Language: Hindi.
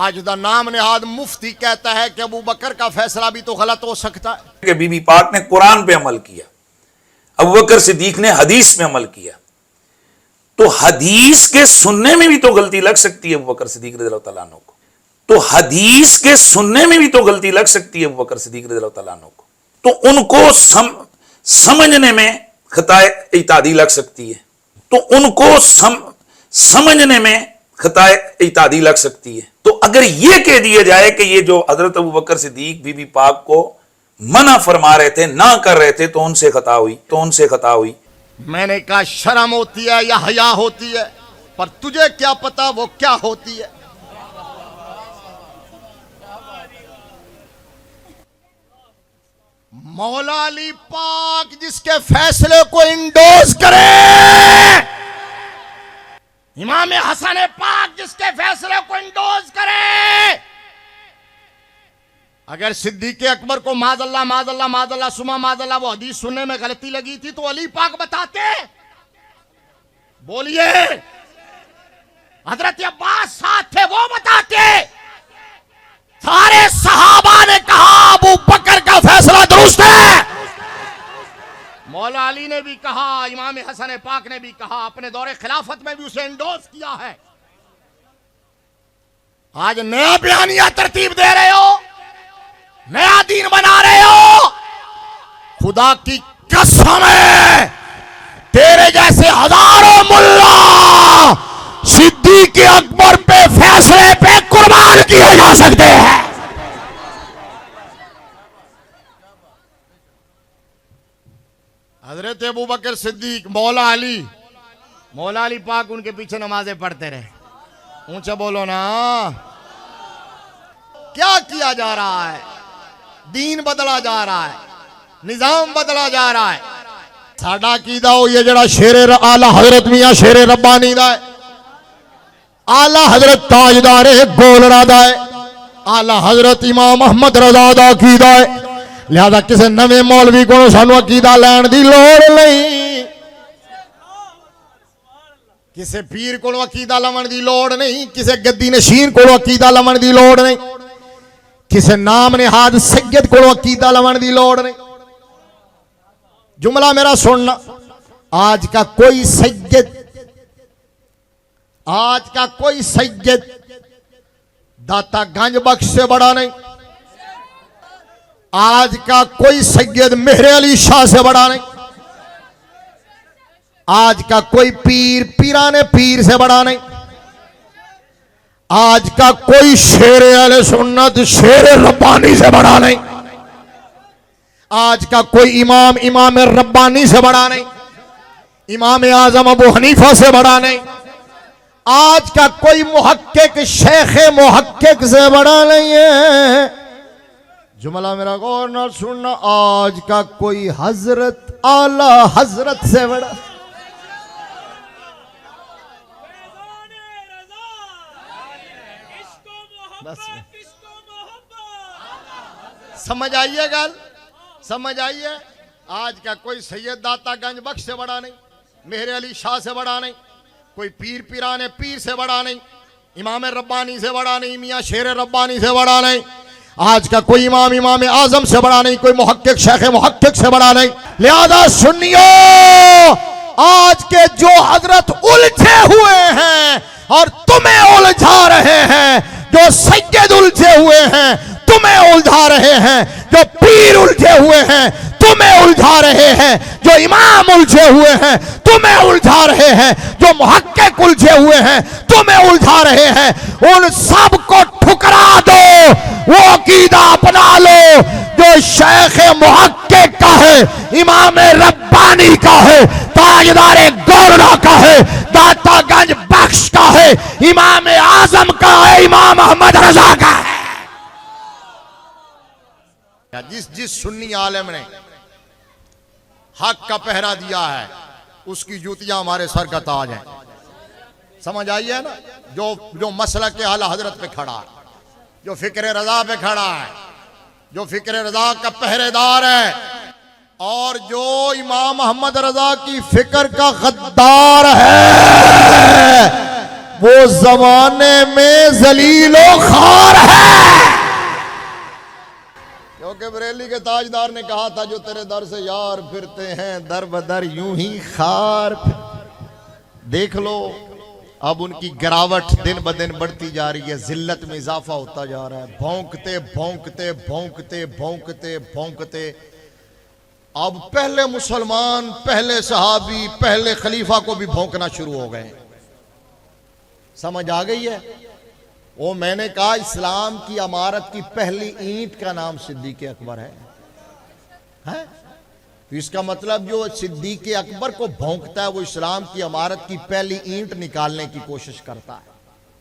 आज दा नाम निहाद मुफ्ती कहता है कि अबू बकर का फैसला भी तो गलत हो सकता है कि बीबी पाक ने कुरान पे अमल किया, अबू बकर सिद्दीक ने हदीस में अमल किया, तो हदीस के सुनने में भी तो गलती लग सकती है अबू बकर सिद्दीक रज़ियल्लाहु तआला अन्हु को। तो हदीस के सुनने में भी तो गलती लग सकती है अबू बकर सिद्दीक रज़ियल्लाहु तआला अन्हु को। तो उनको समझने में खताए इतादी लग सकती है, तो उनको समझने में खताए इतादी लग सकती है। तो अगर यह कह दिया जाए कि ये जो हजरत अबू बकर सिद्दीक बीबी पाक को मना फरमा रहे थे, ना कर रहे थे, तो उनसे खता हुई। मैंने कहा शर्म होती है या हया होती है, पर तुझे क्या पता वो क्या होती है। मौला अली पाक जिसके फैसले को इंडोर्स करे, इमाम हसन पाक जिसके फैसले को इंडोर्स करे, अगर सिद्दीक अकबर को माज़अल्लाह सुमा माज़अल्लाह वो हदीस सुनने में गलती लगी थी तो अली पाक बताते। बोलिए, हजरत अब्बास साथ थे, वो बताते। सारे सहाबा ने कहा अबू बकर का फैसला दुरुस्त है। मौला अली ने भी कहा, इमाम हसन पाक ने भी कहा, अपने दौरे खिलाफत में भी उसे इंडोर्स किया है। आज नया बयानिया तरतीब दे रहे हो, नया दीन बना रहे हो। खुदा की कसम है, तेरे जैसे हजारों मुल्ला सिद्दीक अकबर पे फैसले पे कुर्बान किए जा सकते हैं। हजरत अबू बकर सिद्दीक, मौला अली पाक उनके पीछे नमाजें पढ़ते रहे। ऊंचा बोलो ना। क्या किया जा रहा है? दीन बदला जा रहा है, निजाम बदला जा रहा है। साडा कीदा हो ये जड़ा शेरे आला हजरत मियां शेरे रब्बानी दा है, आला हजरत ताजदार गोलड़ा दा है, आला हजरत इमाम अहमद रजा दा कीदा है। लिहाजा किसी नवे मौलवी को सानू अकीदा लैन दी लोड़ नहीं, किसी पीर को अकीदा लवन दी लोड़ नहीं, किसी गद्दी नशीन को अकीदा लवन दी लोड़ नहीं, किसी नाम नेहाद सैयद को अकीदा लवन दी लोड़ नहीं। जुमला मेरा सुनना, आज का कोई सैयद दाता गंज बख्श से बड़ा नहीं, आज का कोई सैयद मेहरे अली शाह से बड़ा नहीं, आज का कोई पीर पीराने पीर से बड़ा नहीं, आज का कोई शेरे अले सुन्नत शेरे रब्बानी से बड़ा नहीं, आज का कोई इमाम रब्बानी से बड़ा नहीं, इमाम आजम अबू हनीफा से बड़ा नहीं, आज का कोई मुहक्किक शेख मुहक्किक से बड़ा नहीं है। जुमला मेरा गौर न सुनना, आज का कोई हजरत आला हजरत से बड़ा। बस समझ आइए गल, समझ आइए। आज का कोई सैयद दाता गंज बख्श से बड़ा नहीं, मेहरे अली शाह से बड़ा नहीं, कोई पीर पीराने पीर से बड़ा नहीं, इमाम रब्बानी से बड़ा नहीं, मियाँ शेर रब्बानी से बड़ा नहीं, आज का कोई इमाम आजम से बड़ा नहीं, कोई मुहक्किक शेख मुहक्किक से बड़ा नहीं। लिहाजा सुनियो, आज के जो हजरत उलझे हुए हैं और तुम्हें उलझा रहे हैं, जो सैयद उलझे हुए हैं तुम्हें उलझा रहे हैं, जो पीर उलझे हुए हैं तुम्हें उलझा रहे हैं, जो इमाम उलझे हुए हैं तुम्हें उलझा रहे हैं, जो मुहक्किक उलझे हुए हैं तुम्हें उलझा रहे हैं, उन सब को ठुकरा दो, वो अकीदा अपना लो जो शेख मुहक्किक का है, इमाम रब्बानी का है, ताजदार गौरडा का है, दाता गंज बख्श का है, इमाम आजम का है, इमाम अहमद रजा का है। जिस सुन्नी आलिम ने हक का पहरा दिया है उसकी जूतियां हमारे सर का ताज है। समझ आई है ना। जो मसला के आला हजरत पे खड़ा है, जो फिक्र रजा पे खड़ा है, जो फिक्र रजा का पहरेदार है, और जो इमाम अहमद रजा की फिक्र का गद्दार है, वो जमाने में जलीलो खार है। क्योंकि बरेली के ताजदार ने कहा था, जो तेरे दर से यार फिरते हैं दर बदर यूं ही खार। देख लो अब उनकी गिरावट दिन ब दिन बढ़ती जा रही है, जिल्लत में इजाफा होता जा रहा है। भौंकते भौंकते भौंकते भौंकते भौंकते अब पहले मुसलमान, पहले सहाबी, पहले खलीफा को भी भौंकना शुरू हो गए। समझ आ गई है? वो मैंने कहा इस्लाम की इमारत की पहली ईंट का नाम सिद्दीक़ अकबर है? तो इसका मतलब जो सिद्दीक़ अकबर को भौंकता है वो इस्लाम की इमारत की पहली ईंट निकालने की कोशिश करता है।